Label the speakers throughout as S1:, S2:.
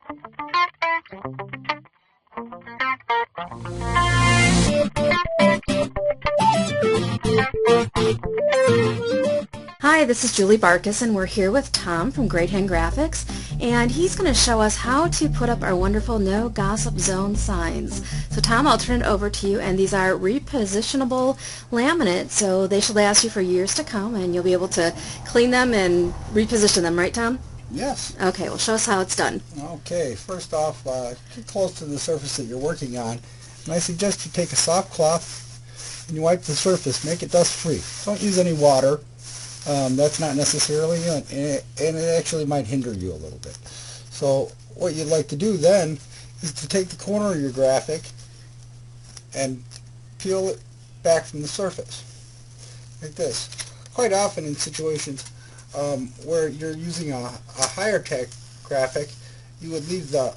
S1: Hi, this is Julie Barkus, and we're here with Tom from Great Hen Graphics, and he's going to show us how to put up our wonderful No Gossip Zone signs. So Tom, I'll turn it over to you, and these are repositionable laminate, so they should last you for years to come, and you'll be able to clean them and reposition them, right, Tom?
S2: Yes.
S1: Okay, well, show us how it's done.
S2: Okay, first off, get close to the surface that you're working on, and I suggest you take a soft cloth and you wipe the surface, make it dust-free. Don't use any water. That's not necessarily, and it actually might hinder you a little bit. So what you'd like to do then is to take the corner of your graphic and peel it back from the surface, like this. Quite often in situations where you're using a higher tech graphic, you would leave the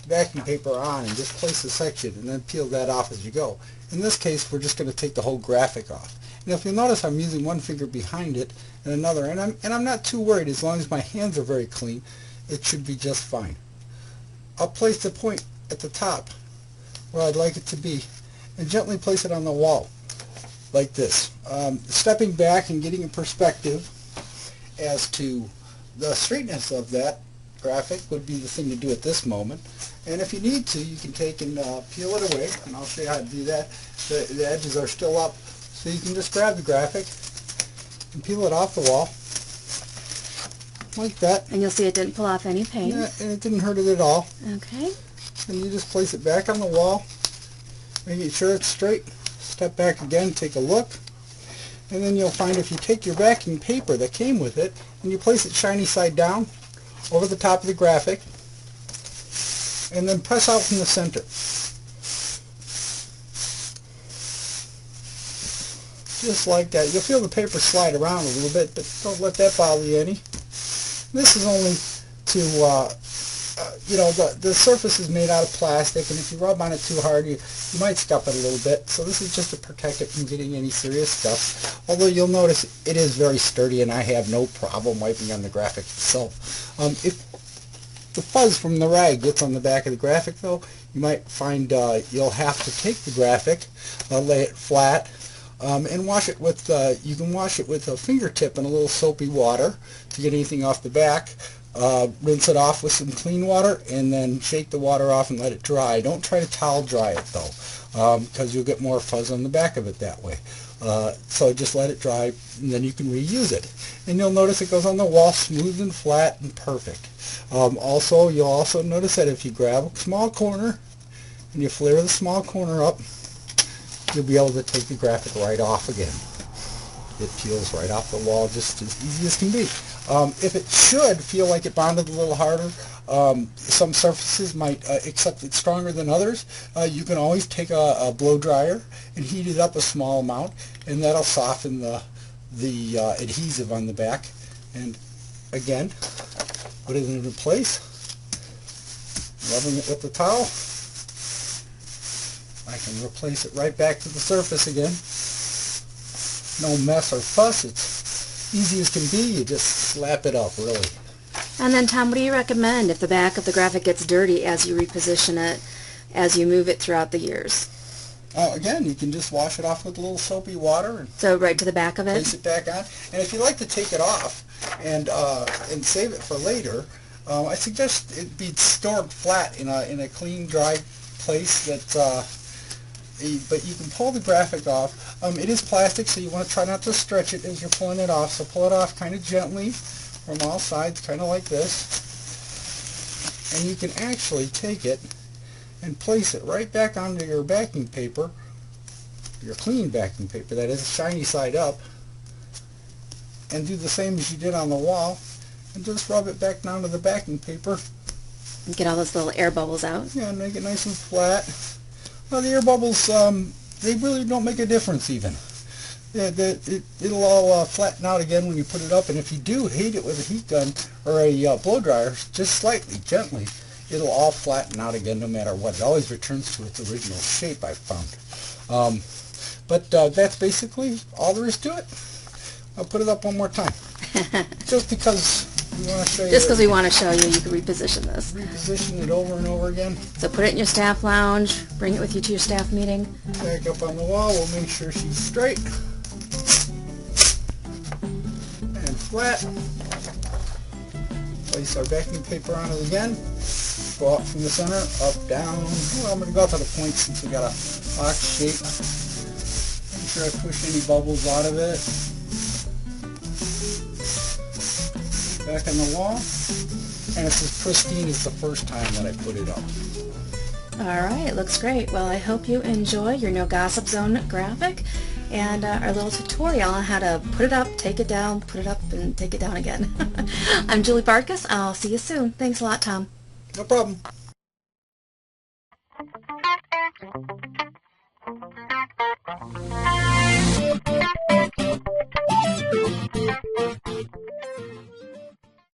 S2: vacuum paper on and just place a section and then peel that off as you go. In this case, we're just going to take the whole graphic off. And if you'll notice, I'm using one finger behind it and another, and I'm not too worried. As long as my hands are very clean, it should be just fine. I'll place the point at the top where I'd like it to be and gently place it on the wall like this. Stepping back and getting a perspective as to the straightness of that graphic would be the thing to do at this moment. And if you need to, you can take and peel it away, and I'll show you how to do that. The edges are still up, so you can just grab the graphic and peel it off the wall like that.
S1: And you'll see it didn't pull off any paint.
S2: Yeah, and it didn't hurt it at all.
S1: Okay.
S2: And you just place it back on the wall, making sure it's straight. Step back again, take a look, and then you'll find if you take your backing paper that came with it and you place it shiny side down over the top of the graphic, and then press out from the center. Just like that. You'll feel the paper slide around a little bit, but don't let that bother you any. This is only to, the surface is made out of plastic, and if you rub on it too hard, you might scuff it a little bit. So this is just to protect it from getting any serious stuff. Although you'll notice it is very sturdy, and I have no problem wiping on the graphic itself. If the fuzz from the rag gets on the back of the graphic, though, you might find you'll have to take the graphic, lay it flat, and wash it with, you can wash it with a fingertip in a little soapy water to get anything off the back. Rinse it off with some clean water, and then shake the water off and let it dry. Don't try to towel dry it, though, because you'll get more fuzz on the back of it that way. So just let it dry, and then you can reuse it. And you'll notice it goes on the wall smooth and flat and perfect. Also, you'll also notice that if you grab a small corner and you flare the small corner up, you'll be able to take the graphic right off again. It peels right off the wall just as easy as can be. If it should feel like it bonded a little harder, some surfaces might accept it stronger than others. You can always take a blow dryer and heat it up a small amount, and that'll soften the adhesive on the back. And again, put it into place, rubbing it with the towel. I can replace it right back to the surface again. No mess or fuss. It's easy as can be. You just slap it up, really.
S1: And then, Tom, what do you recommend if the back of the graphic gets dirty as you reposition it, as you move it throughout the years?
S2: Again, you can just wash it off with a little soapy water. And
S1: so right to the back of it?
S2: Place it back on. And if you like to take it off and save it for later, I suggest it be stored flat in a clean, dry place that... but you can pull the graphic off. It is plastic, so you want to try not to stretch it as you're pulling it off. So pull it off kind of gently from all sides, kind of like this. And you can actually take it and place it right back onto your backing paper, your clean backing paper, that is, shiny side up, and do the same as you did on the wall, and just rub it back down to the backing paper.
S1: Get all those little air bubbles out.
S2: Yeah, and make it nice and flat. Well, the air bubbles, they really don't make a difference even. It'll all flatten out again when you put it up, and if you do heat it with a heat gun or a blow dryer, just slightly, gently, it'll all flatten out again no matter what. It always returns to its original shape, I've found. But that's basically all there is to it. I'll put it up one more time. Just because We want to show you.
S1: Just because we want to show you, you can reposition this.
S2: Reposition it over and over again.
S1: So put it in your staff lounge, bring it with you to your staff meeting.
S2: Back up on the wall, we'll make sure she's straight and flat. Place our backing paper on it again. Go out from the center, up, down. Well, I'm going to go out to the point since we got a box shape. Make sure I push any bubbles out of it. Back on the wall. And it's as pristine as the first time that I put it up.
S1: Alright, it looks great. Well, I hope you enjoy your No Gossip Zone graphic and our little tutorial on how to put it up, take it down, put it up, and take it down again. I'm Julie Bartkus. I'll see you soon. Thanks a lot, Tom.
S2: No problem.